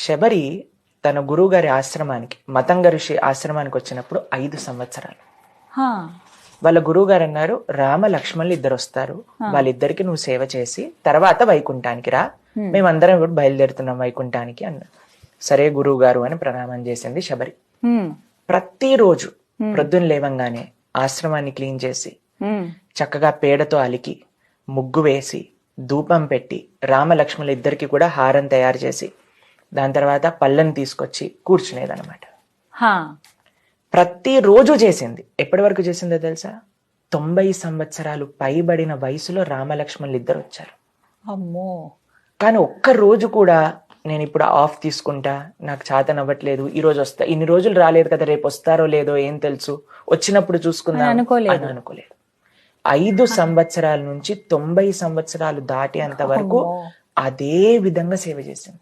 శబరి తన గురువు గారి ఆశ్రమానికి మతంగ ఋషి ఆశ్రమానికి వచ్చినప్పుడు 5 సంవత్సరాలు. వాళ్ళ గురువు గారు అన్నారు, రామ లక్ష్మణులు ఇద్దరు వస్తారు, వాళ్ళిద్దరికి నువ్వు సేవ చేసి తర్వాత వైకుంఠానికి రా, మేమందరం కూడా బయలుదేరుతున్నాం వైకుంఠానికి అన్నారు. సరే గురువు గారు అని ప్రణామం చేసింది శబరి. ప్రతిరోజు ప్రొద్దున లేవంగానే ఆశ్రమాన్ని క్లీన్ చేసి చక్కగా పేడతో అలికి ముగ్గు వేసి ధూపం పెట్టి రామ లక్ష్మణులు ఇద్దరికి కూడా హారం తయారు చేసి దాని తర్వాత పళ్ళని తీసుకొచ్చి కూర్చునేదన్నమాట. ప్రతిరోజు చేసింది. ఎప్పటి వరకు చేసిందో తెలుసా? 90 సంవత్సరాలు పైబడిన వయసులో రామలక్ష్మణులు ఇద్దరు వచ్చారు. అమ్మో. కానీ ఒక్క రోజు కూడా నేను ఇప్పుడు ఆఫ్ తీసుకుంటా, నాకు చేతన అవ్వట్లేదు, ఈ రోజు వస్తా, ఇన్ని రోజులు రాలేదు కదా, రేపు వస్తారో లేదో ఏం తెలుసు, వచ్చినప్పుడు చూసుకుందాం అని అనుకోలేదు. 5 సంవత్సరాల నుంచి 90 సంవత్సరాలు దాటేంత వరకు అదే విధంగా సేవ చేసింది.